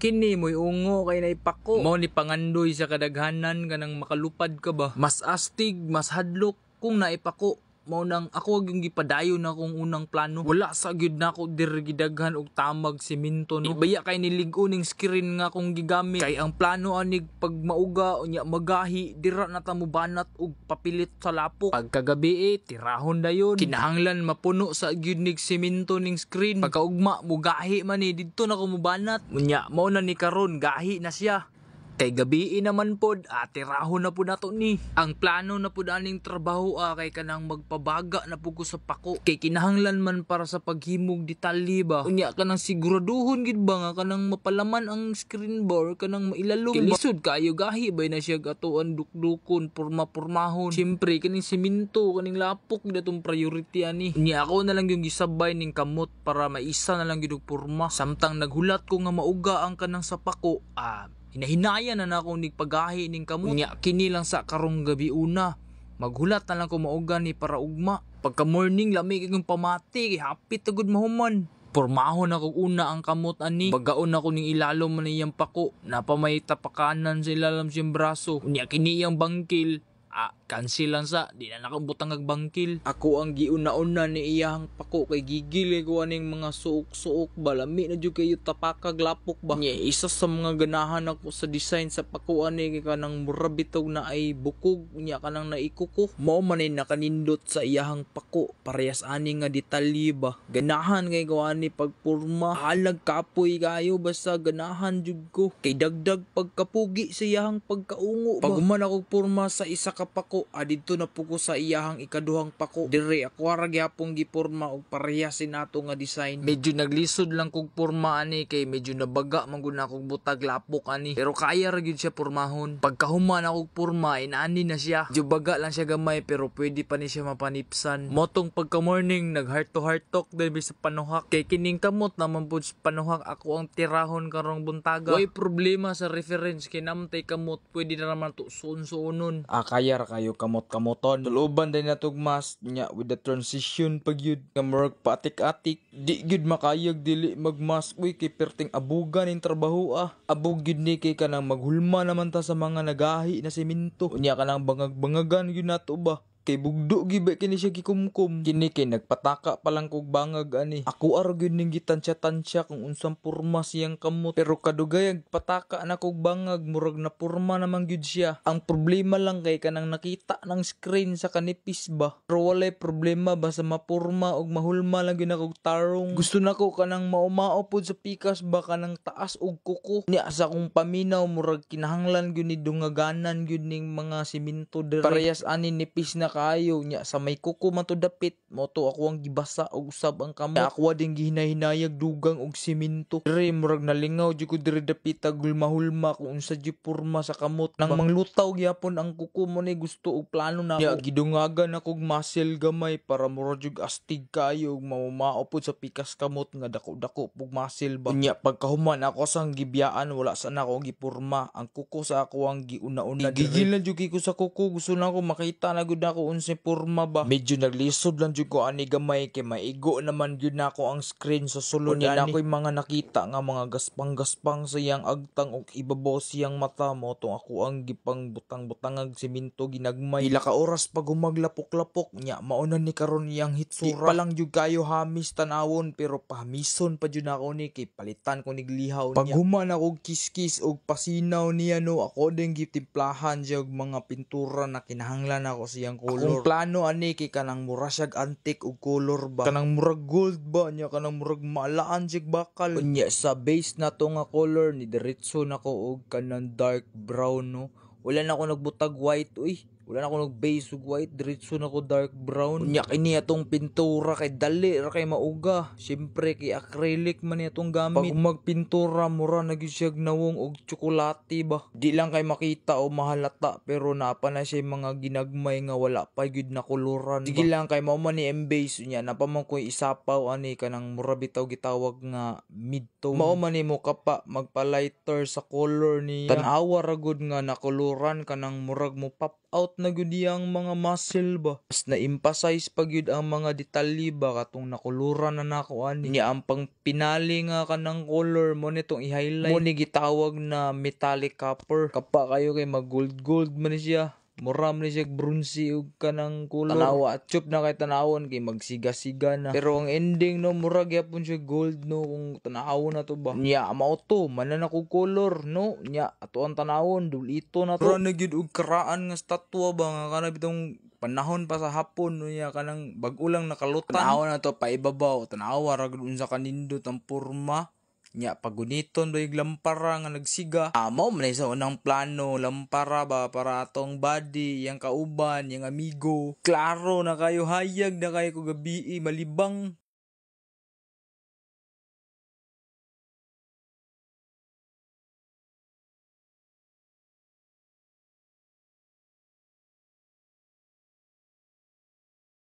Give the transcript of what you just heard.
kini mo'y ungo kay naipako. Mo ni pangandoy sa kadaghanan kanang makalupad ka ba. Mas astig, mas hadlok kung naipako. Mao nang ako yung gipadayon na kong unang plano. Wala sa gyud nako diri gidaghan og tamag semento no. Ibaya kay nilig-o ning screen nga akong gigamit. Kay ang plano anig pag mauga unya magahi dira na ta mo banat og papilit sa lapok. Pagkagabi tirahon dayon. Kinahanglan mapuno sa gyud ning semento ning screen. Pagkaugma mugahi man didto na ko mo banat. Unya mao na ni karon gahi na siya. Kay gabi naman pod, tirahon na po nato ni. Ang plano na po aning trabaho kay kanang magpabaga na po ko sa pako. Kay kinahanglan man para sa paghimog detalye ba. Unya kanang siguraduhon gid ba nga kanang mapalaman ang screen bar kanang mailalom. Kay lisod kayo gahi bay na siya gatuan dukdukon porma-pormahon. Siyempre kaning semento kaning lapok datong priority ani. Unya ako na lang yung gisabay ning kamot para maisa na lang gid og porma. Samtang naghulat ko nga mauga ang kanang sa pako, hinahinayan na akong nigpagahi ning kamot. Nya kini lang sa karong gabi una. Maghulat na lang ko mauga ni para ugma. Pagka morning lami kay kong pamati kay hapit agud mahuman. Pormahon ako una ang kamot ani. Bagaon ako ning ilalom man iyang pako. Napamay tapakanan sa ilalom siyang braso. Unya kini iyang bangkil. Cancel lang sa, di na nakabutang agbangkil. Ako ang giuna-una ni iyang pako kay gigil ko aning mga suok-suok ba. Lami na dyan kayo tapakag lapok ba. Nye, isa sa mga ganahan ako sa design sa pako ani kay kanang murabitog na ay bukog. Nya kanang naikuko. Mao man ay nakanindot sa iyang pako. Parehas ani nga detalye ba. Ganahan kay ko ani pagpurma. Halag kapoy kayo basta ganahan jud ko. Kay dagdag pagkapugi sa iyang pagkaungo ba. Paguman ako purma sa isa ka pako, didto na po ko sa iyahang ikaduhang pako. Dire ako ra gyapon giporma og parehasin nato nga design. Medyo naglisod lang kog porma ani kay medyo nabaga man gud akong butag lapok ani. Pero kaya ra gyud siya pormahon. Pagkahuman akong porma inani na siya. Medyo baga lang siya gamay pero pwede pa ni siya mapanipsan. Motong pagka morning nag heart to heart talk din sa panuhak. Kay kining kamot naman pud sa panuhak ako ang tirahon karong buntaga. Way problema sa reference kay namtay kamot pwede na naman to suon-suonon. Kaya ra kayo kamot-kamoton. Tuluban din natog mas nya with the transition pag yun nga murag paatik-atik. Di gyud makayag dili magmas. Uy kay perting abugan ning trabaho Abog gyud ni kay kanang maghulma naman ta sa mga nagahi na semento. Unya kanang bangag-bangagan gyud nato ba. Kay bugdo giba kini siya gikumkum. Kini kay nagpataka pa lang kog bangag ani. Ako ara gyud ning gitansya-tansya kung unsang porma siyang kamot. Pero kadugay pataka na kog bangag murag na porma naman gyud siya. Ang problema lang kay kanang nakita ng screen sa kanipis ba. Pero walay problema basta mapurma og mahulma lang gyud akong tarong. Gusto nako kanang maumao pod sa pikas ba kanang taas og kuko. Nya sa akong paminaw murag kinahanglan gyud ni dungaganan gyud ning mga semento dire. Parehas ani nipis na kayo nya sa may kuko man to dapit mo to ako ang gibasa og usab ang kamot. Ako din gihinay-hinayag dugang og semento. Dire murag nalingaw jud ko dire dapit hulma-hulma kung unsa jud porma sa kamot. Nang manglutaw gyapon ang kuko mo ni gusto og plano na nya gidungagan ako og muscle gamay para murag jud astig kayo og mamumao pod sa pikas kamot nga dako-dako pug muscle ba. Nya pagkahuman ako sang gibiyaan wala sa nako giporma. Ang kuko sa ako ang giuna-una. Gigil na jud ko sa kuko gusto na ako makita na gud ako unsay porma ba. Medyo naglisod lang jud ko ani gamay kay maigo naman jud nako ang screen sa sulod ni ako'y mga nakita nga mga gaspang-gaspang sa iyang agtang ug ibabaw siyang mata mo tong ako ang gipang butang-butangag semento ginagmay. Ila ka oras pag humaglapok-lapok nya mauna ni karon iyang hitsura. Pa lang jud kayo hamis tanawon pero pahamison pa jud nako ni kay palitan ko niglihaw niya. Pag human ako kiskis og pasinaw niya no ako din gitimplahan siya og mga pintura na kinahanglan ako siyang color. Ang plano ani kay kanang mura siyag antique og color ba. Kanang murag gold ba nya kanang murag maalaan sig bakal. Unya sa base na to nga color ni diretso nako og kanang dark brown no. Wala na ako nagbutag white Wala na ako nag-base og white, diretso na ko dark brown. Unya kini atong pintura kay dali ra kay mauga. Syempre kay acrylic man ni atong gamit. Pag magpintura mura na gyud siya nawong og tsokolate ba. Di lang kay makita o mahalata pero napa na siya mga ginagmay nga wala pa gyud na koloran. Sige lang kay mao man ni embase unya napa man ko isapaw ani kanang mura bitaw gitawag nga mid tone. Mao man nimo ka pa magpa-lighter sa color niya. Tan-awa ra gud nga nakoloran kanang murag mo pop out na gud ang mga muscle ba. Mas na-emphasize pa gyud ang mga detalye ba katong nakoloran na nako ani. Nya ang pang pinali nga kanang color mo nitong i-highlight. Mo ni gitawag na metallic copper. Kapa kayo kay mag gold man ni siya. Mura man ni siya bronzy ug kanang color. Tanawa at chup na kay tanawon kay magsiga-siga na. Pero ang ending no mura gyapon siya gold no kung tanawon na to ba. Nya mao to manan ako color no. Nya ato ang tanawon dulito na to. Mura na gyud og karaan nga statwa ba nga kana bitong panahon pa sa hapon no nya kanang bag-o lang nakalutan. Tanawa na to paibabaw. Tanawa ra gud unsa kanindot ang porma. Nya paguniton doy lampara nga nagsiga. Mao man sa unang plano lampara ba para atong body, yang kauban, yang amigo. Klaro na kayo hayag na kayo ko gabi malibang.